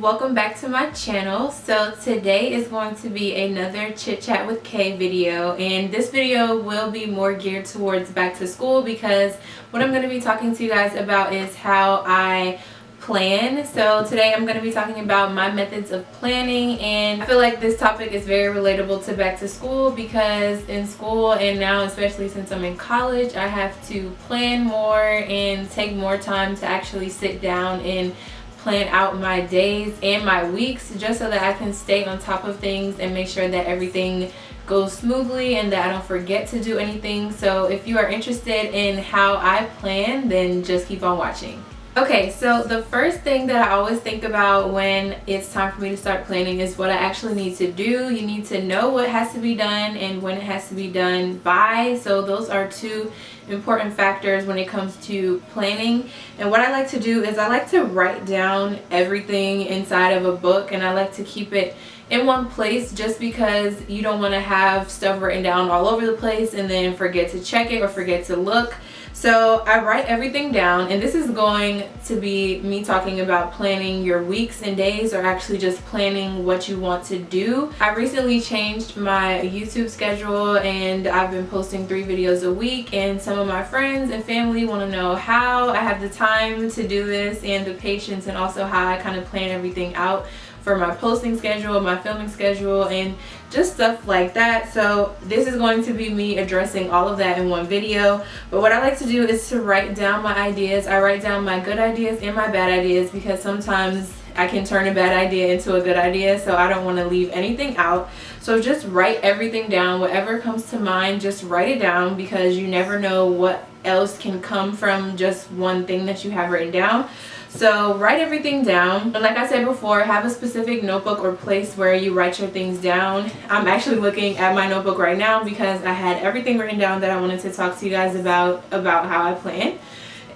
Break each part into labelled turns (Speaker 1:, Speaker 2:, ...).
Speaker 1: welcome back to my channel. So today is going to be another Chit Chat with Kay video, and this video will be more geared towards back to school because what I'm going to be talking to you guys about is how I plan. So today I'm going to be talking about my methods of planning, and I feel like this topic is very relatable to back to school because in school, and now especially since I'm in college, I have to plan more and take more time to actually sit down and plan out my days and my weeks just so that I can stay on top of things and make sure that everything goes smoothly and that I don't forget to do anything. So if you are interested in how I plan, then just keep on watching. Okay, so the first thing that I always think about when it's time for me to start planning is what I actually need to do. You need to know what has to be done and when it has to be done by. So those are two important factors when it comes to planning. And what I like to do is I like to write down everything inside of a book, and I like to keep it in one place just because you don't want to have stuff written down all over the place and then forget to check it or forget to look. So I write everything down, and this is going to be me talking about planning your weeks and days, or actually just planning what you want to do. I recently changed my YouTube schedule and I've been posting 3 videos a week, and some of my friends and family want to know how I have the time to do this and the patience, and also how I kind of plan everything out for my posting schedule, my filming schedule, and just stuff like that. So this is going to be me addressing all of that in one video. But what I like to do is to write down my ideas. I write down my good ideas and my bad ideas because sometimes I can turn a bad idea into a good idea, so I don't want to leave anything out. So just write everything down. Whatever comes to mind, just write it down, because you never know what else can come from just one thing that you have written down. So write everything down, and like I said before, have a specific notebook or place where you write your things down. I'm actually looking at my notebook right now because I had everything written down that I wanted to talk to you guys about how I plan.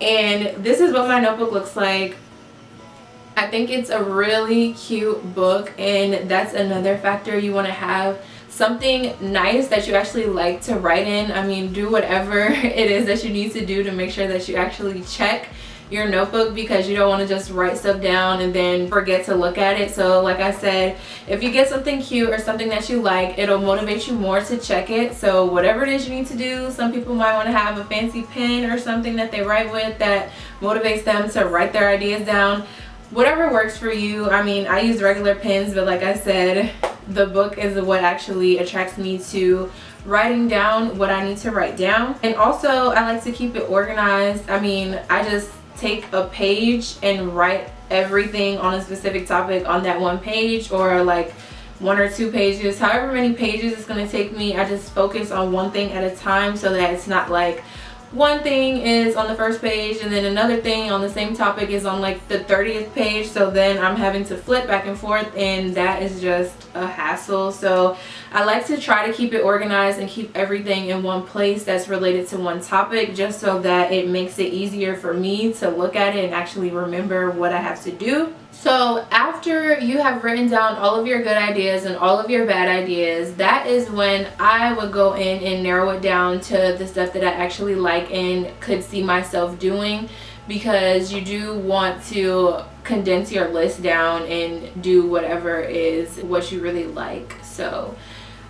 Speaker 1: And this is what my notebook looks like. I think it's a really cute book, and that's another factor. You want to have something nice that you actually like to write in. I mean, do whatever it is that you need to do to make sure that you actually check your notebook, because you don't want to just write stuff down and then forget to look at it. So like I said, if you get something cute or something that you like, it'll motivate you more to check it. So whatever it is you need to do, some people might want to have a fancy pen or something that they write with that motivates them to write their ideas down. Whatever works for you. I mean, I use regular pens, but like I said, the book is what actually attracts me to writing down what I need to write down. And also I like to keep it organized. I mean, I just take a page and write everything on a specific topic on that one page, or like 1 or 2 pages, however many pages it's going to take me. I just focus on one thing at a time, so that it's not like one thing is on the first page and then another thing on the same topic is on like the 30th page, so then I'm having to flip back and forth, and that is just a hassle. So I like to try to keep it organized and keep everything in one place that's related to one topic, just so that it makes it easier for me to look at it and actually remember what I have to do. So after you have written down all of your good ideas and all of your bad ideas, that is when I would go in and narrow it down to the stuff that I actually like and could see myself doing, because you do want to condense your list down and do whatever is what you really like. So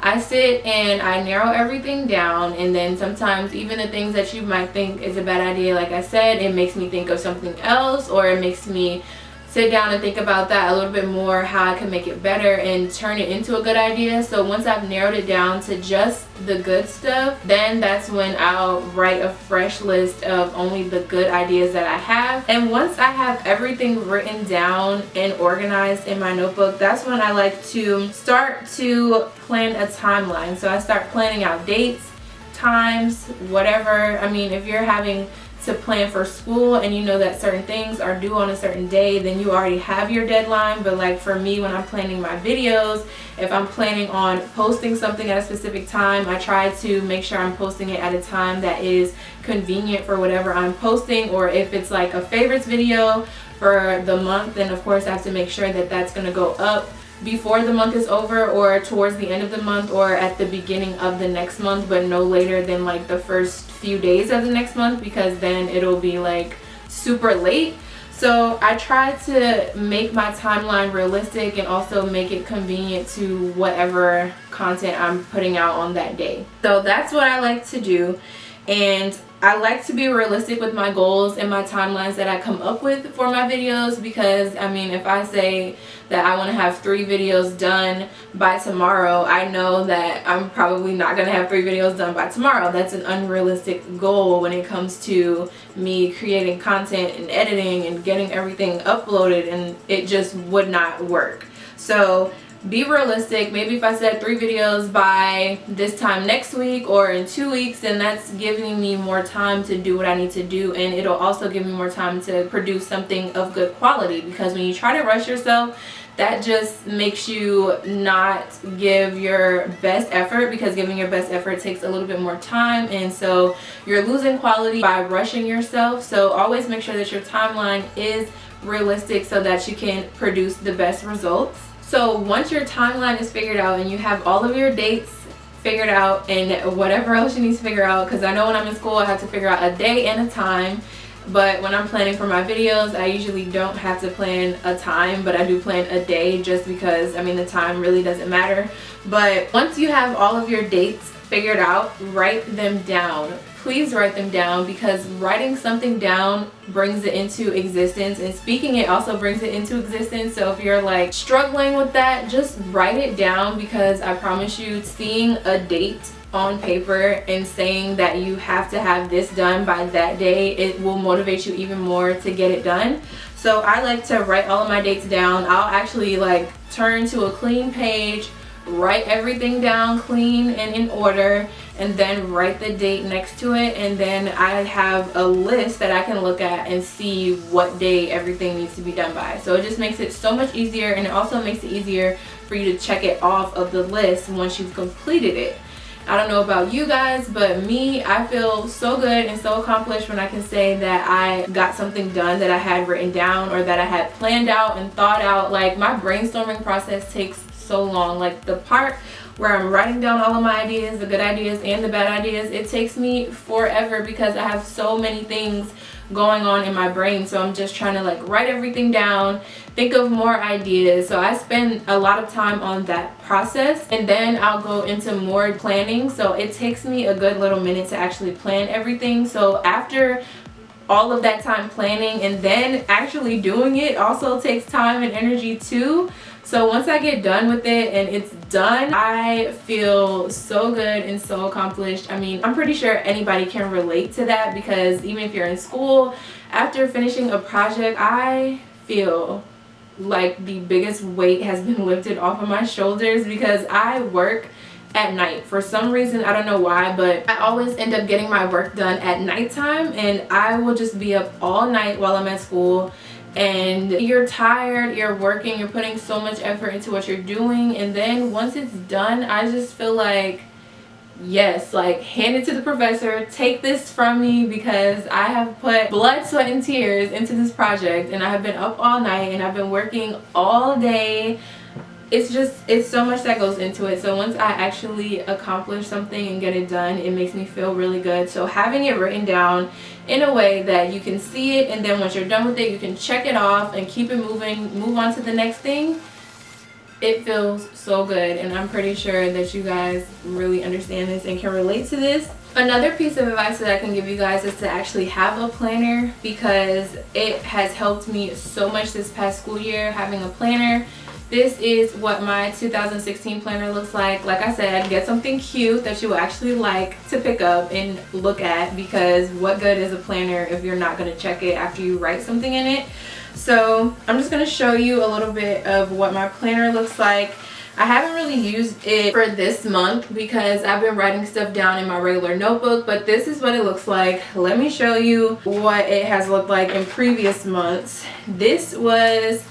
Speaker 1: I sit and I narrow everything down, and then sometimes even the things that you might think is a bad idea, like I said, it makes me think of something else, or it makes me sit down and think about that a little bit more, how I can make it better and turn it into a good idea. So once I've narrowed it down to just the good stuff, then that's when I'll write a fresh list of only the good ideas that I have. And once I have everything written down and organized in my notebook, that's when I like to start to plan a timeline. So I start planning out dates, times, whatever. I mean, if you're having to plan for school and you know that certain things are due on a certain day, then you already have your deadline. But like for me, when I'm planning my videos, if I'm planning on posting something at a specific time, I try to make sure I'm posting it at a time that is convenient for whatever I'm posting. Or if it's like a favorites video for the month, then of course I have to make sure that that's going to go up before the month is over, or towards the end of the month, or at the beginning of the next month, but no later than like the first few days of the next month, because then it'll be like super late. So So I try to make my timeline realistic and also make it convenient to whatever content I'm putting out on that day. So that's what I like to do, and I like to be realistic with my goals and my timelines that I come up with for my videos, because I mean, if I say that I want to have 3 videos done by tomorrow, I know that I'm probably not going to have 3 videos done by tomorrow. That's an unrealistic goal when it comes to me creating content and editing and getting everything uploaded, and it just would not work. So be realistic. Maybe if I said 3 videos by this time next week or in 2 weeks, then that's giving me more time to do what I need to do, and it'll also give me more time to produce something of good quality, because when you try to rush yourself, that just makes you not give your best effort, because giving your best effort takes a little bit more time, and so you're losing quality by rushing yourself. So always make sure that your timeline is realistic so that you can produce the best results. So once your timeline is figured out and you have all of your dates figured out and whatever else you need to figure out, because I know when I'm in school I have to figure out a day and a time, but when I'm planning for my videos I usually don't have to plan a time, but I do plan a day, just because I mean the time really doesn't matter. But once you have all of your dates figured out, write them down. Please write them down, because writing something down brings it into existence, and speaking it also brings it into existence. So if you're like struggling with that, just write it down, because I promise you, seeing a date on paper and saying that you have to have this done by that day, it will motivate you even more to get it done. So I like to write all of my dates down. I'll actually like turn to a clean page, write everything down clean and in order, and then write the date next to it, and then I have a list that I can look at and see what day everything needs to be done by. So it just makes it so much easier, and it also makes it easier for you to check it off of the list once you've completed it. I don't know about you guys, but me, I feel so good and so accomplished when I can say that I got something done that I had written down or that I had planned out and thought out. Like, my brainstorming process takes so long. Like, the part where I'm writing down all of my ideas, the good ideas and the bad ideas, it takes me forever because I have so many things going on in my brain. So I'm just trying to like write everything down, think of more ideas. So I spend a lot of time on that process, and then I'll go into more planning. So it takes me a good little minute to actually plan everything. So after all of that time planning and then actually doing it also takes time and energy too. So once I get done with it and it's done, I feel so good and so accomplished. I mean, I'm pretty sure anybody can relate to that, because even if you're in school, after finishing a project, I feel like the biggest weight has been lifted off of my shoulders, because I work at night. For some reason, I don't know why, but I always end up getting my work done at nighttime, and I will just be up all night while I'm at school. And you're tired, you're working, you're putting so much effort into what you're doing, and then once it's done, I just feel like, yes, like hand it to the professor, take this from me, because I have put blood, sweat, and tears into this project, and I have been up all night and I've been working all day. It's so much that goes into it. So once I actually accomplish something and get it done, it makes me feel really good. So having it written down in a way that you can see it, and then once you're done with it, you can check it off and keep it moving, move on to the next thing, it feels so good. And I'm pretty sure that you guys really understand this and can relate to this. Another piece of advice that I can give you guys is to actually have a planner, because it has helped me so much this past school year, having a planner. This is what my 2016 planner looks like. Like I said, get something cute that you will actually like to pick up and look at, because what good is a planner if you're not going to check it after you write something in it? So I'm just going to show you a little bit of what my planner looks like. I haven't really used it for this month because I've been writing stuff down in my regular notebook, but this is what it looks like. Let me show you what it has looked like in previous months. This was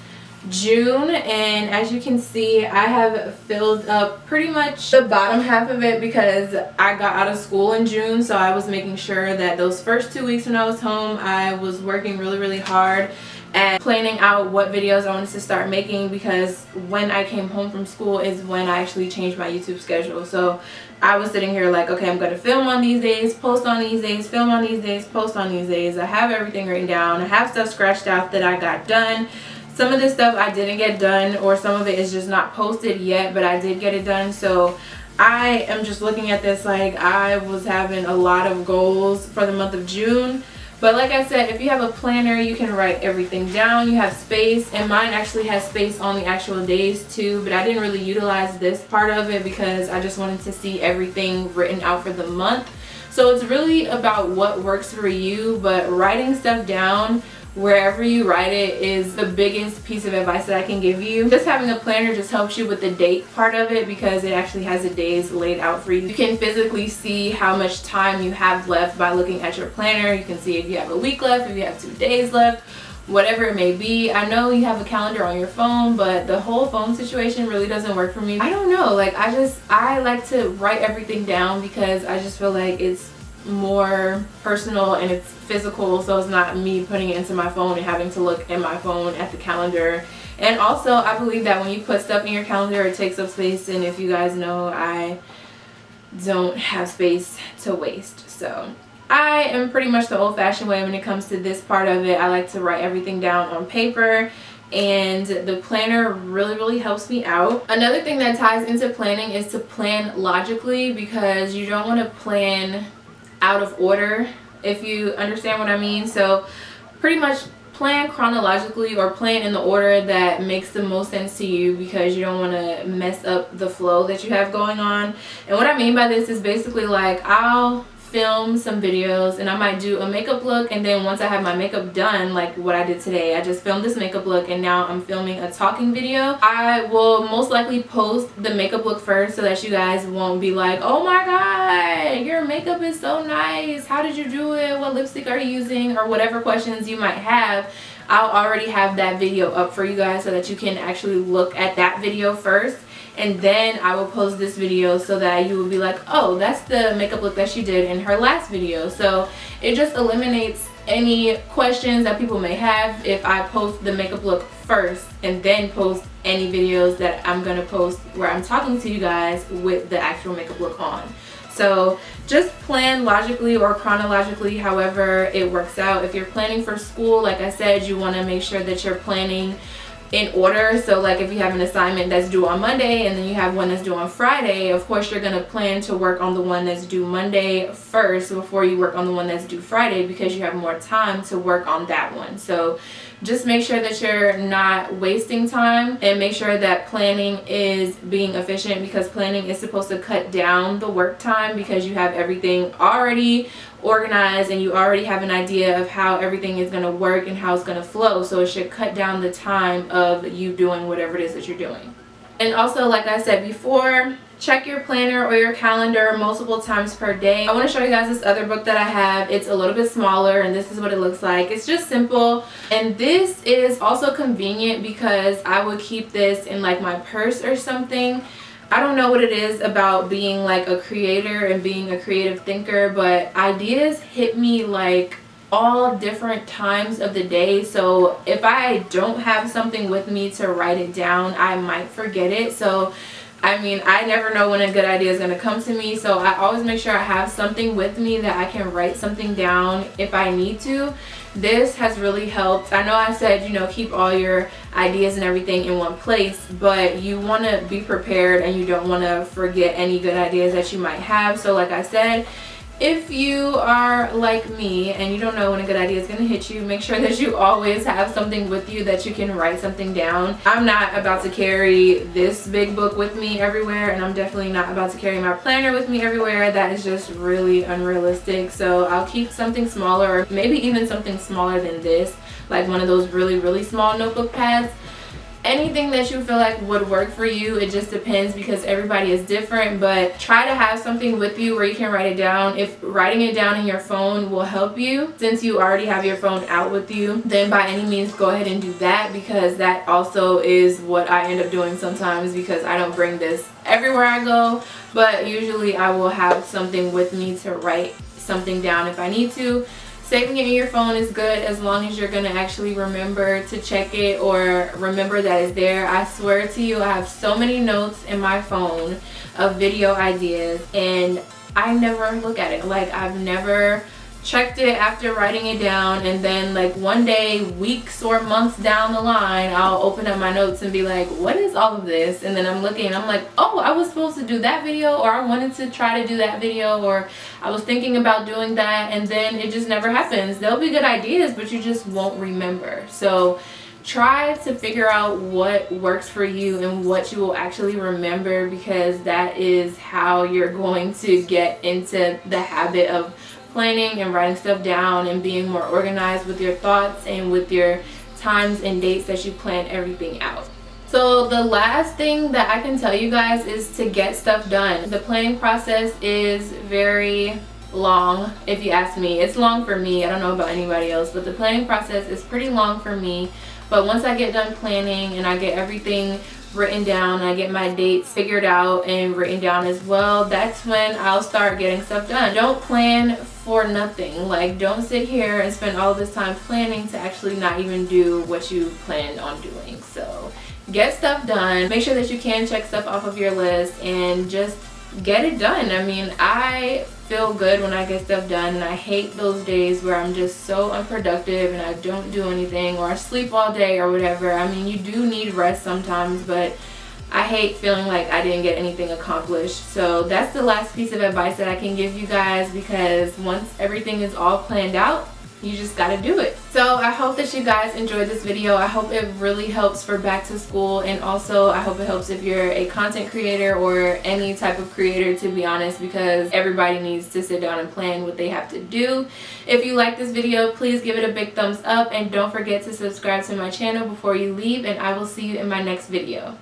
Speaker 1: June, and as you can see, I have filled up pretty much the bottom half of it because I got out of school in June, so I was making sure that those first 2 weeks when I was home, I was working really hard at planning out what videos I wanted to start making, because when I came home from school is when I actually changed my YouTube schedule. So I was sitting here like, okay, I'm going to film on these days, post on these days, film on these days, post on these days. I have everything written down. I have stuff scratched out that I got done. Some of this stuff I didn't get done, or some of it is just not posted yet, but I did get it done. So I am just looking at this like I was having a lot of goals for the month of June. But like I said, if you have a planner, you can write everything down. You have space, and mine actually has space on the actual days too, but I didn't really utilize this part of it because I just wanted to see everything written out for the month. So it's really about what works for you, but writing stuff down wherever you write it is the biggest piece of advice that I can give you. Just having a planner just helps you with the date part of it, because it actually has the days laid out for you. You can physically see how much time you have left by looking at your planner. You can see if you have a week left, if you have 2 days left, whatever it may be. I know you have a calendar on your phone, but the whole phone situation really doesn't work for me. I don't know, like I like to write everything down because I just feel like it's more personal and it's physical, so it's not me putting it into my phone and having to look at my phone at the calendar. And also I believe that when you put stuff in your calendar, it takes up space, and if you guys know, I don't have space to waste. So I am pretty much the old-fashioned way when it comes to this part of it. I like to write everything down on paper, and the planner really helps me out. Another thing that ties into planning is to plan logically, because you don't want to plan out of order, if you understand what I mean. So pretty much plan chronologically, or plan in the order that makes the most sense to you, because you don't want to mess up the flow that you have going on. And what I mean by this is basically like I'll film some videos and I might do a makeup look, and then once I have my makeup done, like what I did today, I just filmed this makeup look and now I'm filming a talking video. I will most likely post the makeup look first, so that you guys won't be like, oh my god, your makeup is so nice, how did you do it, what lipstick are you using, or whatever questions you might have. I'll already have that video up for you guys so that you can actually look at that video first, and then I will post this video so that you will be like, oh, that's the makeup look that she did in her last video. So it just eliminates any questions that people may have if I post the makeup look first and then post any videos that I'm gonna post where I'm talking to you guys with the actual makeup look on. So just plan logically or chronologically, however it works out. If you're planning for school, like I said, you want to make sure that you're planning in order. So like if you have an assignment that's due on Monday and then you have one that's due on Friday, of course you're going to plan to work on the one that's due Monday first before you work on the one that's due Friday, because you have more time to work on that one. So just make sure that you're not wasting time, and make sure that planning is being efficient, because planning is supposed to cut down the work time, because you have everything already organized and you already have an idea of how everything is going to work and how it's going to flow. So it should cut down the time of you doing whatever it is that you're doing. And also, like I said before, check your planner or your calendar multiple times per day. I want to show you guys this other book that I have. It's a little bit smaller and this is what it looks like. It's just simple, and this is also convenient because I would keep this in like my purse or something. I don't know what it is about being like a creator and being a creative thinker, but ideas hit me like all different times of the day. So if I don't have something with me to write it down, I might forget it. So I mean, I never know when a good idea is going to come to me, so I always make sure I have something with me that I can write something down if I need to. This has really helped. I know I said, you know, keep all your ideas and everything in one place, but you want to be prepared and you don't want to forget any good ideas that you might have. So like I said, if you are like me and you don't know when a good idea is going to hit you, make sure that you always have something with you that you can write something down. I'm not about to carry this big book with me everywhere, and I'm definitely not about to carry my planner with me everywhere. That is just really unrealistic. So I'll keep something smaller, or maybe even something smaller than this, like one of those really small notebook pads. Anything that you feel like would work for you. It just depends because everybody is different, but try to have something with you where you can write it down. If writing it down in your phone will help you, since you already have your phone out with you, then by any means go ahead and do that, because that also is what I end up doing sometimes, because I don't bring this everywhere I go, but usually I will have something with me to write something down if I need to. saving it in your phone is good as long as you're going to actually remember to check it or remember that it's there. I swear to you, I have so many notes in my phone of video ideas and I never look at it. Like, I've never checked it after writing it down, and then like one day, weeks or months down the line, I'll open up my notes and be like, what is all of this? And then I'm looking and I'm like, oh, I was supposed to do that video, or I wanted to try to do that video, or I was thinking about doing that, and then it just never happens. There'll be good ideas, but you just won't remember. So try to figure out what works for you and what you will actually remember, because that is how you're going to get into the habit of planning and writing stuff down and being more organized with your thoughts and with your times and dates that you plan everything out. So the last thing that I can tell you guys is to get stuff done. The planning process is very long, if you ask me. It's long for me. I don't know about anybody else, but the planning process is pretty long for me. But once I get done planning and I get everything written down, I get my dates figured out and written down as well, that's when I'll start getting stuff done. Don't plan for nothing. Like, don't sit here and spend all this time planning to actually not even do what you planned on doing. So get stuff done. Make sure that you can check stuff off of your list and just get it done. I mean, I feel good when I get stuff done, and I hate those days where I'm just so unproductive and I don't do anything, or I sleep all day or whatever. I mean, you do need rest sometimes, but I hate feeling like I didn't get anything accomplished. So that's the last piece of advice that I can give you guys, because once everything is all planned out, you just gotta do it. So I hope that you guys enjoyed this video. I hope it really helps for back to school, and also I hope it helps if you're a content creator or any type of creator, to be honest, because everybody needs to sit down and plan what they have to do. If you like this video, please give it a big thumbs up, and don't forget to subscribe to my channel before you leave, and I will see you in my next video.